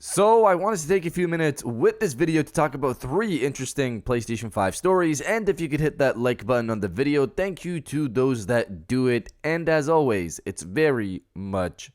So I wanted to take a few minutes with this video to talk about 3 interesting PlayStation 5 stories, and if you could hit that like button on the video, thank you to those that do it, and as always, it's very much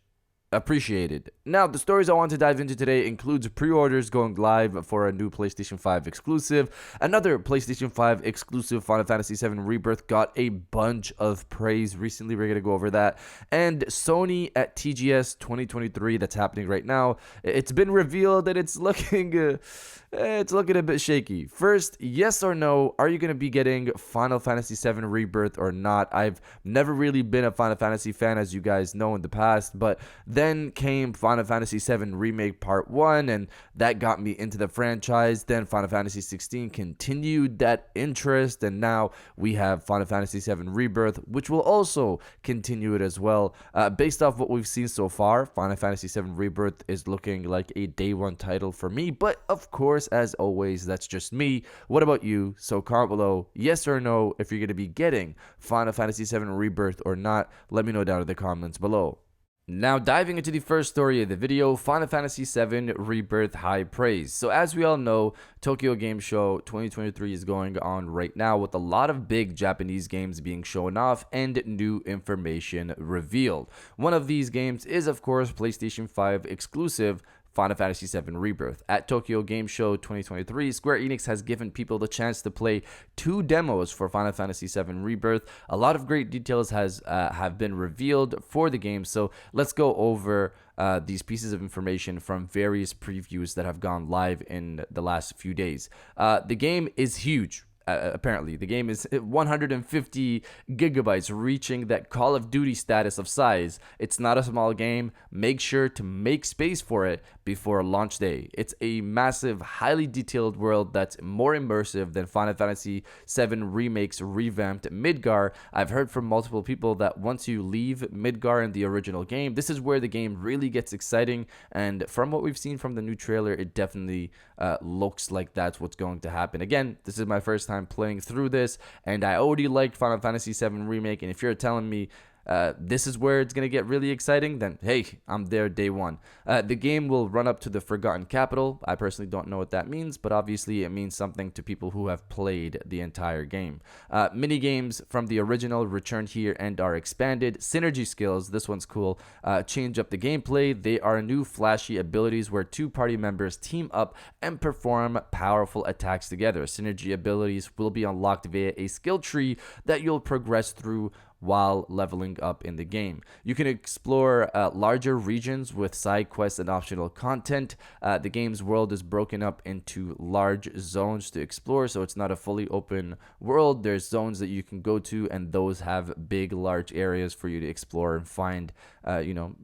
appreciated. Now, the stories I want to dive into today includes pre-orders going live for a new PlayStation 5 exclusive. Another PlayStation 5 exclusive, Final Fantasy VII Rebirth, got a bunch of praise recently. We're going to go over that. And Sony at TGS 2023, that's happening right now. It's been revealed that it's looking a bit shaky. First, yes or no, are you going to be getting Final Fantasy VII Rebirth or not? I've never really been a Final Fantasy fan, as you guys know, in the past, but then came Final Fantasy VII Remake Part 1, and that got me into the franchise. Then Final Fantasy 16 continued that interest, and now we have Final Fantasy VII Rebirth, which will also continue it as well. Based off what we've seen so far, Final Fantasy VII Rebirth is looking like a day one title for me, but of course, as always, that's just me. What about you? So comment below, yes or no, if you're going to be getting Final Fantasy VII Rebirth or not. Let me know down in the comments below. Now, diving into the first story of the video, Final Fantasy VII Rebirth high praise. So as we all know, Tokyo Game Show 2023 is going on right now with a lot of big Japanese games being shown off and new information revealed. One of these games is, of course, PlayStation 5 exclusive Final Fantasy VII Rebirth. At Tokyo Game Show 2023, Square Enix has given people the chance to play 2 demos for Final Fantasy VII Rebirth. A lot of great details have been revealed for the game, so let's go over these pieces of information from various previews that have gone live in the last few days. The game is huge. Apparently, the game is 150 gigabytes, reaching that Call of Duty status of size. It's not a small game. Make sure to make space for it before launch day. It's a massive, highly detailed world that's more immersive than Final Fantasy VII Remake's revamped Midgar. I've heard from multiple people that once you leave Midgar in the original game, this is where the game really gets exciting, and from what we've seen from the new trailer, it definitely looks like that's what's going to happen. Again, this is my first time playing through this, and I already liked Final Fantasy VII Remake, and if you're telling me this is where it's going to get really exciting, then hey, I'm there day one. The game will run up to the Forgotten Capital. I personally don't know what that means, but obviously it means something to people who have played the entire game. Mini games from the original return here and are expanded. Synergy skills, this one's cool. Change up the gameplay. They are new flashy abilities where 2 party members team up and perform powerful attacks together. Synergy abilities will be unlocked via a skill tree that you'll progress through while leveling up in the game. You can explore larger regions with side quests and optional content. The game's world is broken up into large zones to explore, so it's not a fully open world. There's zones that you can go to, and those have big, large areas for you to explore and find,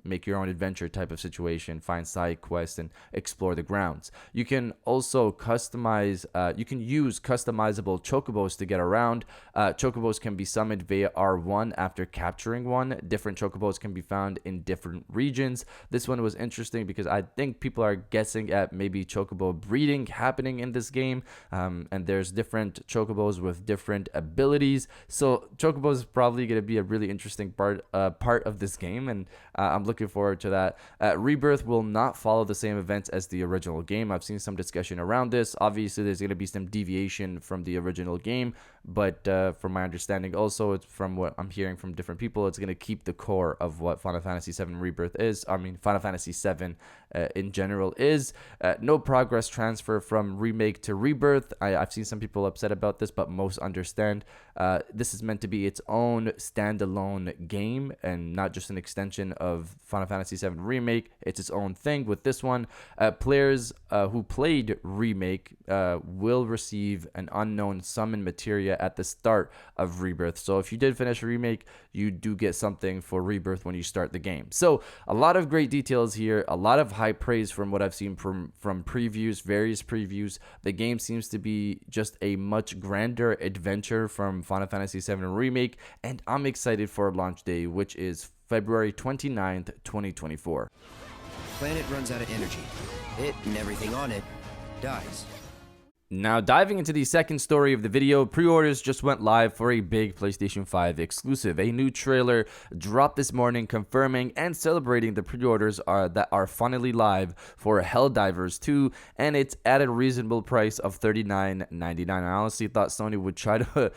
make your own adventure type of situation, find side quests, and explore the grounds. You can also customize, you can use customizable chocobos to get around. Chocobos can be summoned via R1 after capturing one. Different chocobos can be found in different regions. This one was interesting because I think people are guessing at maybe chocobo breeding happening in this game, and there's different chocobos with different abilities, so chocobos is probably going to be a really interesting part of this game, and I'm looking forward to that. Rebirth will not follow the same events as the original game. I've seen some discussion around this. Obviously there's going to be some deviation from the original game, but from my understanding also, it's from what I'm hearing from different people, it's going to keep the core of what Final Fantasy VII Rebirth is. Final Fantasy VII in general is. No progress transfer from Remake to Rebirth. I've seen some people upset about this, but most understand. This is meant to be its own standalone game and not just an extension of Final Fantasy VII Remake. It's its own thing with this one. Players who played Remake will receive an unknown summon materia at the start of Rebirth. So if you did finish Remake, you do get something for Rebirth when you start the game. So a lot of great details here, a lot of high praise from what I've seen from previews, various previews. The game seems to be just a much grander adventure from Final Fantasy VII Remake, and I'm excited for launch day, which is February 29th, 2024. Planet runs out of energy. It and everything on it dies. Now, diving into the second story of the video, pre-orders just went live for a big PlayStation 5 exclusive. A new trailer dropped this morning confirming and celebrating the pre-orders that are finally live for HellDivers 2, and it's at a reasonable price of $39.99. I honestly thought Sony would try to,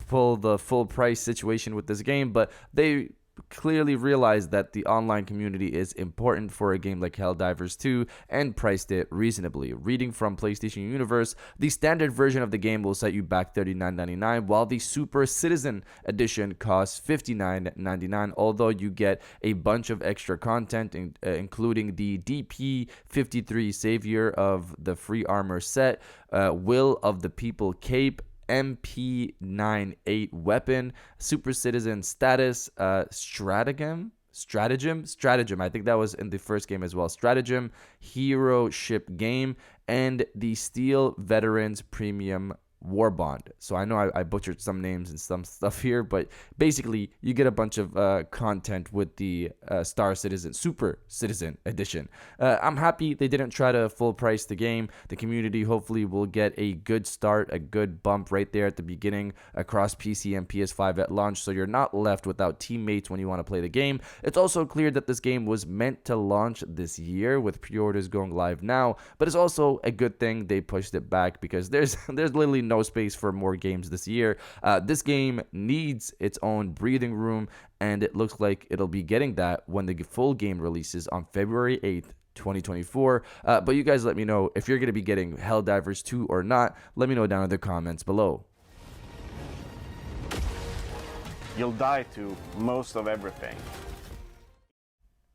pull the full price situation with this game, but they clearly realized that the online community is important for a game like HellDivers 2 and priced it reasonably. Reading from PlayStation Universe, the standard version of the game will set you back $39.99, while the Super Citizen Edition costs $59.99, although you get a bunch of extra content, including the DP-53 Savior of the Free Armor set, Will of the People Cape, MP98 weapon, Super Citizen status, stratagem. I think that was in the first game as well. Stratagem, hero ship game, and the Steel Veterans Premium War Bond. So I know I butchered some names and some stuff here, but basically you get a bunch of content with the Super Citizen Edition. I'm happy they didn't try to full price the game. The community hopefully will get a good start, a good bump right there at the beginning across PC and PS5 at launch, so you're not left without teammates when you want to play the game. It's also clear that this game was meant to launch this year, with pre-orders going live now, but it's also a good thing they pushed it back, because there's literally no space for more games this year. This game needs its own breathing room, and it looks like it'll be getting that when the full game releases on February 8th, 2024. But you guys let me know if you're going to be getting HellDivers 2 or not. Let me know down in the comments below. You'll die to most of everything.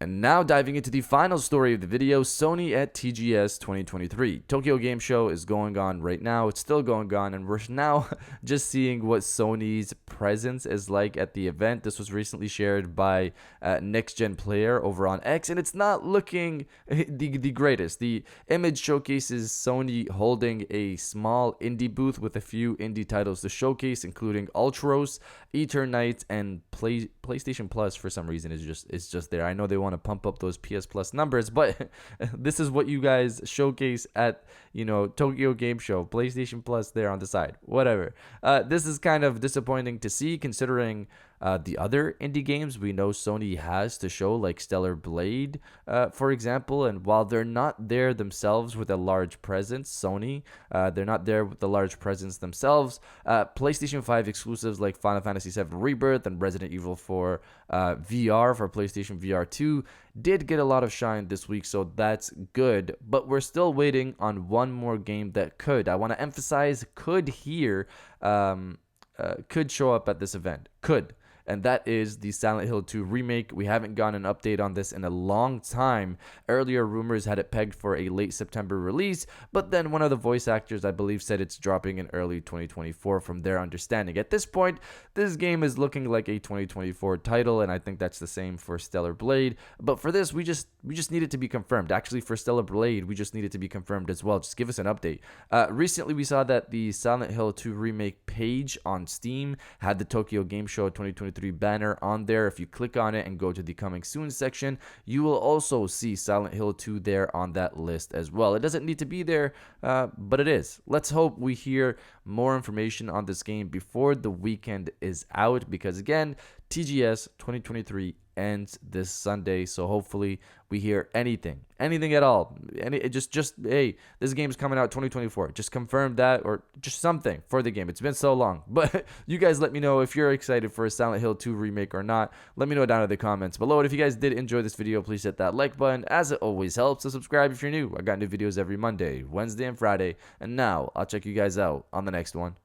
And now diving into the final story of the video, Sony at TGS 2023. Tokyo Game Show is going on right now. It's still going on, and we're now just seeing what Sony's presence is like at the event. This was recently shared by Next Gen Player over on X, and it's not looking the greatest. The image showcases Sony holding a small indie booth with a few indie titles to showcase, including Ultros, Eternight, and PlayStation Plus. For some reason, is just there. I know they want to pump up those PS Plus numbers, but this is what you guys showcase at Tokyo Game Show. PlayStation Plus there on the side, whatever. This is kind of disappointing to see, considering the other indie games we know Sony has to show, like Stellar Blade, for example. And while they're not there themselves with a large presence, they're not there with the large presence themselves. PlayStation 5 exclusives like Final Fantasy VII Rebirth and Resident Evil 4 VR for PlayStation VR 2 did get a lot of shine this week, so that's good. But we're still waiting on one more game that I want to emphasize, could show up at this event. And that is the Silent Hill 2 remake. We haven't gotten an update on this in a long time. Earlier rumors had it pegged for a late September release, but then one of the voice actors, I believe, said it's dropping in early 2024 from their understanding. At this point, this game is looking like a 2024 title, and I think that's the same for Stellar Blade. But for this, we just need it to be confirmed. Actually, for Stellar Blade, we just need it to be confirmed as well. Just give us an update. Recently, we saw that the Silent Hill 2 remake page on Steam had the Tokyo Game Show 2023 banner on there. If you click on it and go to the coming soon section, you will also see Silent Hill 2 there on that list as well. It doesn't need to be there, but it is. Let's hope we hear more information on this game before the weekend is out, because again, TGS 2023 ends this Sunday, so hopefully we hear anything at all. Hey, this game's coming out 2024. Just confirm that, or just something for the game. It's been so long. But you guys let me know if you're excited for a Silent Hill 2 remake or not. Let me know down in the comments below. And if you guys did enjoy this video, please hit that like button, as it always helps. So subscribe if you're new. I got new videos every Monday, Wednesday, and Friday. And now I'll check you guys out on the next one.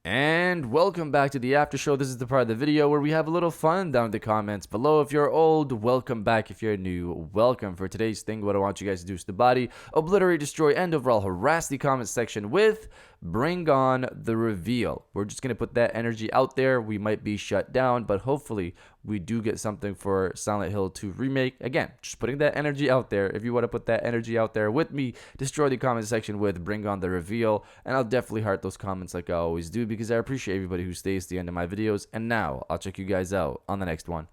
And welcome back to the after show. This is the part of the video where we have a little fun down in the comments below. If you're old, welcome back. If you're new, welcome. For today's thing, what I want you guys to do is to body, obliterate, destroy, and overall harass the comment section with Bring On the Reveal. We're just going to put that energy out there. We might be shut down, but hopefully we do get something for Silent Hill 2 remake. Again, just putting that energy out there. If you want to put that energy out there with me, destroy the comment section with Bring On the Reveal, and I'll definitely heart those comments like I always do, because I appreciate everybody who stays to the end of my videos. And now I'll check you guys out on the next one.